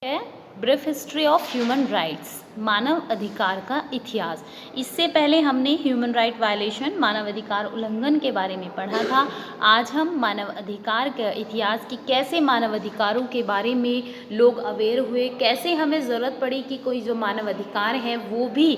है brief history of human rights, मानव अधिकार का इतिहास। इससे पहले हमने ह्यूमन राइट वायलेशन, मानव अधिकार उल्लंघन के बारे में पढ़ा था। आज हम मानव अधिकार के इतिहास की कैसे मानव अधिकारों के बारे में लोग अवेयर हुए, कैसे हमें ज़रूरत पड़ी कि कोई जो मानव अधिकार है वो भी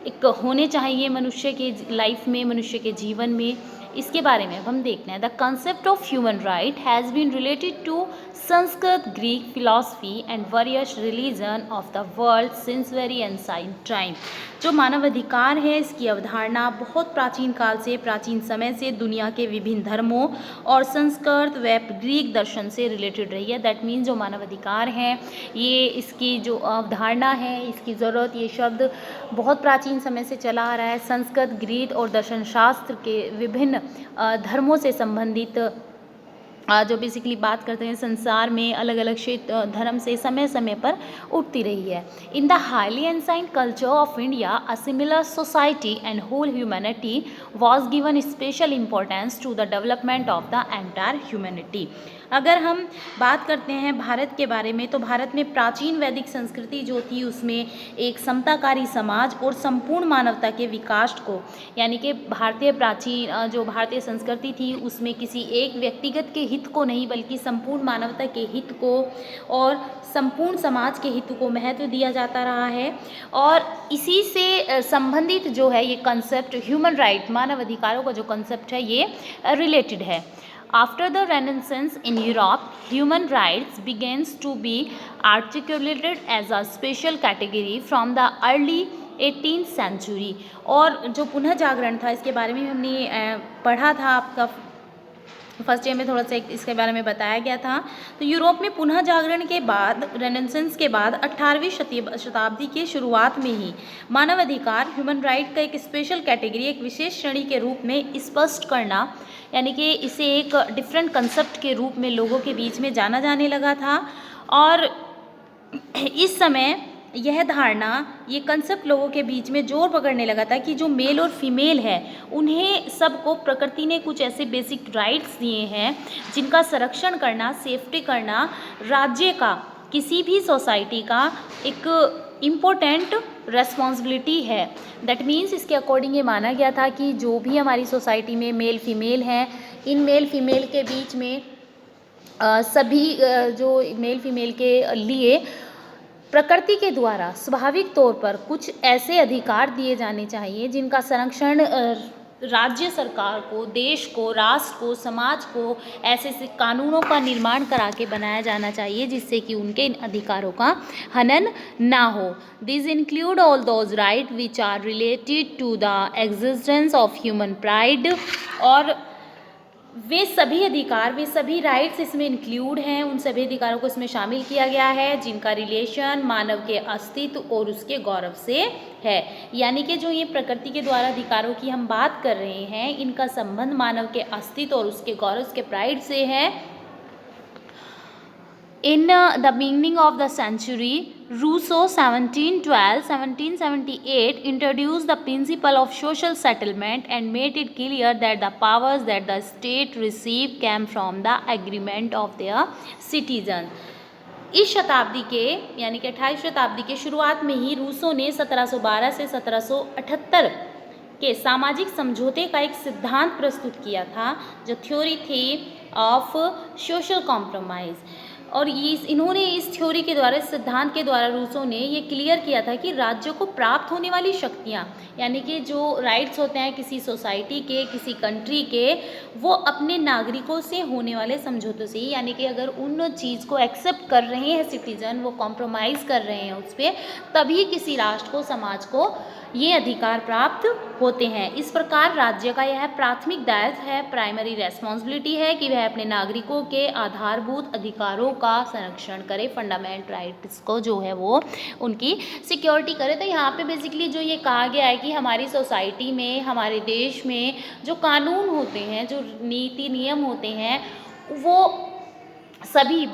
एक होने चाहिए मनुष्य के लाइफ में, मनुष्य के जीवन में। इसके बारे में अब हम देखते हैं। The concept of human right has been related to Sanskrit, Greek philosophy and various religion of the world since very ancient time. जो मानव अधिकार है इसकी अवधारणा बहुत प्राचीन काल से, प्राचीन समय से दुनिया के विभिन्न धर्मों और संस्कृत व ग्रीक दर्शन से रिलेटेड रही है। दैट मीन्स जो मानव अधिकार है ये, इसकी जो अवधारणा है, इसकी ज़रूरत, ये शब्द बहुत प्राचीन समय से चला आ रहा है। संस्कृत, ग्रीक और दर्शन शास्त्र के विभिन्न धर्मों से संबंधित जो बेसिकली बात करते हैं संसार में अलग अलग क्षेत्र धर्म से समय समय पर उठती रही है। In the highly ancient culture of India a similar society and whole humanity was given special importance to the development of the entire humanity. अगर हम बात करते हैं भारत के बारे में, तो भारत में प्राचीन वैदिक संस्कृति जो थी उसमें एक समताकारी समाज और संपूर्ण मानवता के विकास को, यानी कि भारतीय प्राचीन जो भारतीय संस्कृति थी उसमें किसी एक व्यक्तिगत के हित को नहीं बल्कि संपूर्ण मानवता के हित को और संपूर्ण समाज के हित को महत्व दिया जाता रहा है। और इसी से संबंधित जो है ये कंसेप्ट ह्यूमन राइट, मानव अधिकारों का जो कंसेप्ट है ये रिलेटेड है। After the Renaissance in Europe, human rights begins to be articulated as a special category from the early 18th century। और जो पुनः जागरण था इसके बारे में हमने पढ़ा था, आपका फर्स्ट ईयर में थोड़ा सा इसके बारे में बताया गया था। तो यूरोप में पुनः जागरण के बाद, रेनेसेंस के बाद 18वीं शताब्दी के शुरुआत में ही मानव अधिकार, ह्यूमन राइट का एक स्पेशल कैटेगरी, एक विशेष श्रेणी के रूप में स्पष्ट करना, यानी कि इसे एक डिफरेंट कंसेप्ट के रूप में लोगों के बीच में जाना जाने लगा था। और इस समय यह धारणा, ये कंसेप्ट लोगों के बीच में जोर पकड़ने लगा था कि जो मेल और फीमेल है उन्हें सबको प्रकृति ने कुछ ऐसे बेसिक राइट्स दिए हैं जिनका संरक्षण करना, सेफ्टी करना राज्य का, किसी भी सोसाइटी का एक इम्पोर्टेंट रेस्पॉन्सिबिलिटी है। दैट मीन्स इसके अकॉर्डिंग ये माना गया था कि जो भी हमारी सोसाइटी में मेल फीमेल हैं, इन मेल फीमेल के बीच में सभी जो मेल फीमेल के लिए प्रकृति के द्वारा स्वाभाविक तौर पर कुछ ऐसे अधिकार दिए जाने चाहिए जिनका संरक्षण राज्य सरकार को, देश को, राष्ट्र को, समाज को ऐसे कानूनों का निर्माण करा के बनाया जाना चाहिए जिससे कि उनके इन अधिकारों का हनन ना हो। This include all those right which are related to the existence of human pride. और वे सभी अधिकार, वे सभी राइट्स इसमें इंक्लूड हैं, उन सभी अधिकारों को इसमें शामिल किया गया है जिनका रिलेशन मानव के अस्तित्व और उसके गौरव से है। यानी कि जो ये प्रकृति के द्वारा अधिकारों की हम बात कर रहे हैं, इनका संबंध मानव के अस्तित्व और उसके गौरव, उसके प्राइड से है। In the beginning of the century, Rousseau 1778 introduced the principle of social settlement and made it clear that the powers that the state received came from the agreement of their citizens। इस शताब्दी के, यानी कि 28वीं शताब्दी के शुरुआत में ही Rousseau ने 1712 से 1778 के सामाजिक समझौते का एक सिद्धांत प्रस्तुत किया था जो थ्योरी थी ऑफ सोशल कॉम्प्रोमाइज़। और इन्होंने इस थ्योरी के द्वारा, इस सिद्धांत के द्वारा रूसो ने ये क्लियर किया था कि राज्यों को प्राप्त होने वाली शक्तियाँ, यानी कि जो राइट्स होते हैं किसी सोसाइटी के, किसी कंट्री के, वो अपने नागरिकों से होने वाले समझौतों से ही, यानी कि अगर उन चीज़ को एक्सेप्ट कर रहे हैं सिटीजन, वो कॉम्प्रोमाइज़ कर रहे हैं उस पर, तभी किसी राष्ट्र को, समाज को ये अधिकार प्राप्त होते हैं। इस प्रकार राज्य का यह प्राथमिक दायित्व है, प्राइमरी रेस्पॉन्सिबिलिटी है कि वह अपने नागरिकों के आधारभूत अधिकारों का संरक्षण करे, फंडामेंटल राइट्स को जो है वो उनकी सिक्योरिटी करे। तो यहाँ पे बेसिकली जो ये कहा गया है कि हमारी सोसाइटी में, हमारे देश में जो कानून होते हैं, जो नीति नियम होते हैं, वो सभी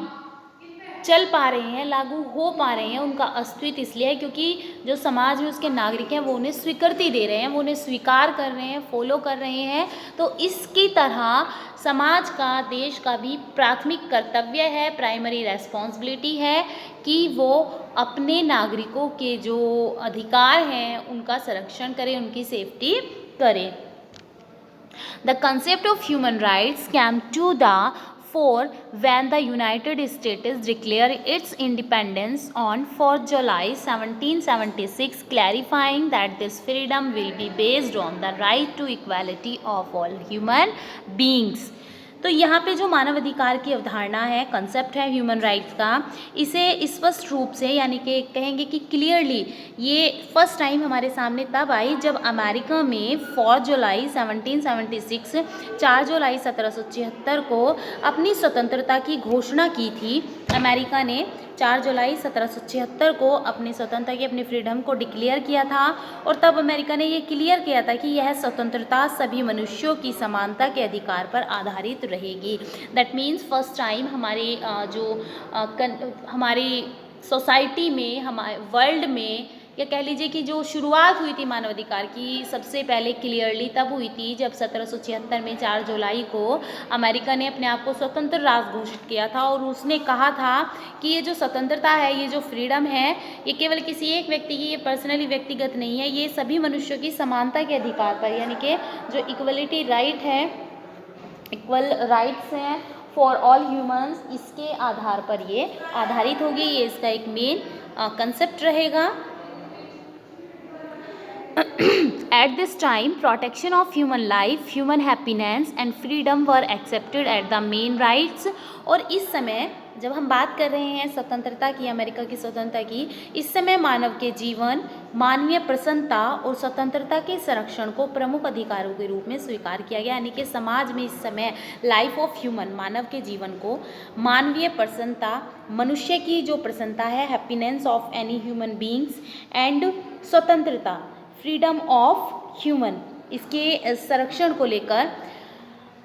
चल पा रहे हैं, लागू हो पा रहे हैं, उनका अस्तित्व इसलिए है क्योंकि जो समाज में उसके नागरिक हैं वो उन्हें स्वीकृति दे रहे हैं, वो उन्हें स्वीकार कर रहे हैं, फॉलो कर रहे हैं। तो इसकी तरह समाज का, देश का भी प्राथमिक कर्तव्य है, प्राइमरी रेस्पॉन्सिबिलिटी है कि वो अपने नागरिकों के जो अधिकार हैं उनका संरक्षण करें, उनकी सेफ्टी करें। The concept of human rights came to the fore when the United States declared its independence on 4th July 1776, clarifying that this freedom will be based on the right to equality of all human beings. तो यहाँ पे जो मानव अधिकार की अवधारणा है, concept है ह्यूमन राइट्स का, इसे स्पष्ट रूप से यानी कि कहेंगे कि क्लियरली ये फर्स्ट टाइम हमारे सामने तब आई जब अमेरिका में 4 जुलाई 1776 4 जुलाई 1776 को अपनी स्वतंत्रता की घोषणा की थी। अमेरिका ने 4 जुलाई 1776 को अपनी स्वतंत्रता की, अपनी फ्रीडम को डिक्लेयर किया था और तब अमेरिका ने ये क्लियर किया था कि यह स्वतंत्रता सभी मनुष्यों की समानता के अधिकार पर आधारित रहेगी। दैट मीन्स फर्स्ट टाइम हमारी सोसाइटी में, हमारे वर्ल्ड में, या कह लीजिए कि जो शुरुआत हुई थी मानव अधिकार की सबसे पहले क्लियरली तब हुई थी जब 1776 में 4 जुलाई को अमेरिका ने अपने आप को स्वतंत्र राष्ट्र घोषित किया था और उसने कहा था कि ये जो स्वतंत्रता है, ये जो फ्रीडम है, ये केवल किसी एक व्यक्ति की, ये पर्सनली व्यक्तिगत नहीं है, ये सभी मनुष्यों की समानता के अधिकार पर, यानी कि जो इक्वलिटी राइट है, इक्वल राइट्स हैं फॉर ऑल ह्यूमंस, इसके आधार पर ये आधारित होगी। ये इसका एक मेन कंसेप्ट रहेगा। At this time, protection of human life, human happiness and freedom were accepted as the main rights। और इस समय जब हम बात कर रहे हैं स्वतंत्रता की, अमेरिका की स्वतंत्रता की, इस समय मानव के जीवन, मानवीय प्रसन्नता और स्वतंत्रता के संरक्षण को प्रमुख अधिकारों के रूप में स्वीकार किया गया। यानी कि समाज में इस समय लाइफ ऑफ ह्यूमन, मानव के जीवन को, मानवीय प्रसन्नता, मनुष्य की जो प्रसन्नता है, happiness of any human beings and स्वतंत्रता, फ्रीडम ऑफ ह्यूमन, इसके संरक्षण को लेकर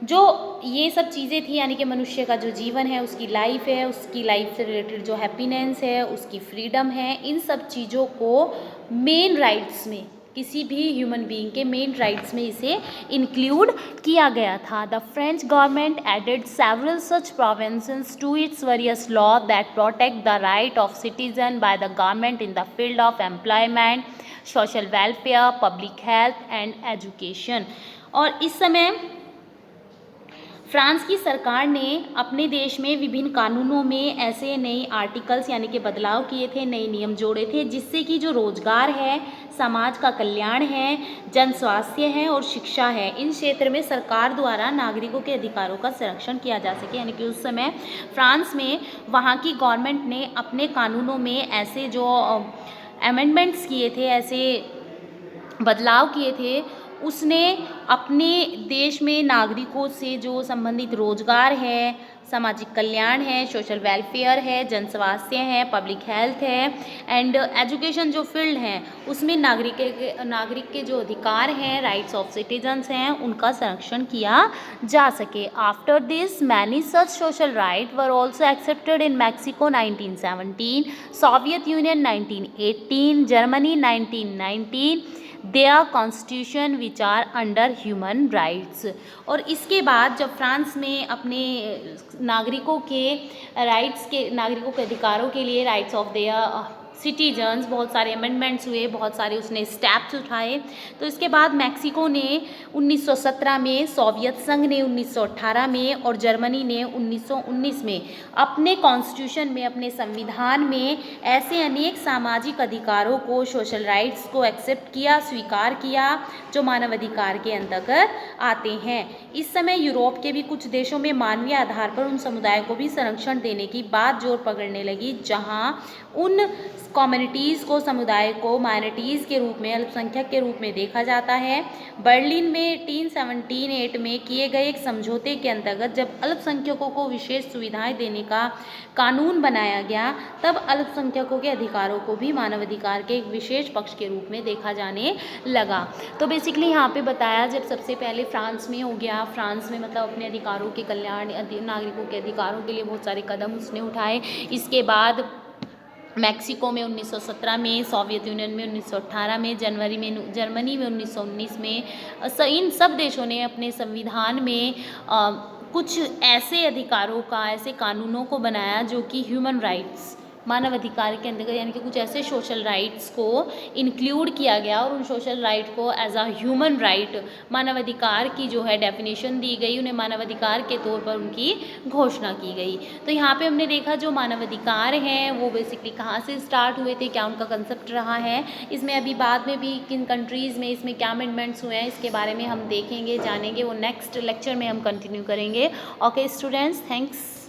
जो ये सब चीज़ें थी, यानी कि मनुष्य का जो जीवन है, उसकी लाइफ है, उसकी लाइफ से रिलेटेड जो हैप्पीनेस है, उसकी फ्रीडम है, इन सब चीज़ों को मेन राइट्स में, किसी भी ह्यूमन बीइंग के मेन राइट्स में इसे इंक्लूड किया गया था। The French government added several such provinces to its various law that protect the right of citizen by the government in the field of employment, social welfare, public health and education. और इस समय France की सरकार ने अपने देश में विभिन्न कानूनों में ऐसे नए आर्टिकल्स यानी कि बदलाव किए थे, नए नियम जोड़े थे, जिससे कि जो रोजगार है, समाज का कल्याण है, जन स्वास्थ्य है और शिक्षा है, इन क्षेत्र में सरकार द्वारा नागरिकों के अधिकारों का संरक्षण किया जा सके। यानी कि उस समय फ्रांस में वहाँ की गवर्नमेंट ने अपने कानूनों में ऐसे जो अमेंडमेंट्स किए थे, ऐसे बदलाव किए थे, उसने अपने देश में नागरिकों से जो संबंधित रोजगार है, सामाजिक कल्याण है, सोशल वेलफेयर है, जन स्वास्थ्य है, पब्लिक हेल्थ है एंड एजुकेशन जो फील्ड हैं, उसमें नागरिक के जो अधिकार हैं, राइट्स ऑफ सिटीजन्स हैं, उनका संरक्षण किया जा सके। After this many such social right were also accepted in Mexico 1917, Soviet Union 1918, Germany 1919, their constitution which are under human rights. और इसके बाद जब फ्रांस में अपने नागरिकों के अधिकारों के लिए, राइट्स ऑफ देयर सिटीजन्स, बहुत सारे अमेंडमेंट्स हुए, बहुत सारे उसने स्टेप्स उठाए। तो इसके बाद मैक्सिको ने 1917 में, सोवियत संघ ने 1918 में और जर्मनी ने 1919 में अपने कॉन्स्टिट्यूशन में, अपने संविधान में ऐसे अनेक सामाजिक अधिकारों को, सोशल राइट्स को एक्सेप्ट किया, स्वीकार किया, जो मानव अधिकार के अंतर्गत आते हैं। इस समय यूरोप के भी कुछ देशों में मानवीय आधार पर उन समुदायों को भी संरक्षण देने की बात जोर पकड़ने लगी, जहाँ उन कम्युनिटीज़ को, समुदाय को माइनॉरिटीज़ के रूप में, अल्पसंख्यक के रूप में देखा जाता है। बर्लिन में 1878 में किए गए एक समझौते के अंतर्गत जब अल्पसंख्यकों को विशेष सुविधाएं देने का कानून बनाया गया, तब अल्पसंख्यकों के अधिकारों को भी मानवाधिकार के एक विशेष पक्ष के रूप में देखा जाने लगा। तो बेसिकली यहाँ पे बताया, जब सबसे पहले फ्रांस में हो गया, फ्रांस में मतलब अपने अधिकारों के कल्याण, नागरिकों के अधिकारों के लिए बहुत सारे कदम उसने उठाए। इसके बाद मैक्सिको में 1917 में, सोवियत यूनियन में 1918 में, जर्मनी में 1919 में, इन सब देशों ने अपने संविधान में कुछ ऐसे अधिकारों का, ऐसे कानूनों को बनाया जो कि ह्यूमन राइट्स, मानव अधिकार के अंतर्गत, यानी कि कुछ ऐसे सोशल राइट्स को इंक्लूड किया गया और उन सोशल राइट को एज अ ह्यूमन राइट, मानवाधिकार की जो है डेफिनेशन दी गई, उन्हें मानवाधिकार के तौर पर उनकी घोषणा की गई। तो यहाँ पे हमने देखा जो मानवाधिकार हैं वो बेसिकली कहाँ से स्टार्ट हुए थे, क्या उनका कंसेप्ट रहा है, इसमें अभी बाद में भी किन कंट्रीज़ में इसमें क्या अमेंडमेंट्स हुए हैं, इसके बारे में हम देखेंगे, जानेंगे, वो नेक्स्ट लेक्चर में हम कंटिन्यू करेंगे। Okay students, thanks.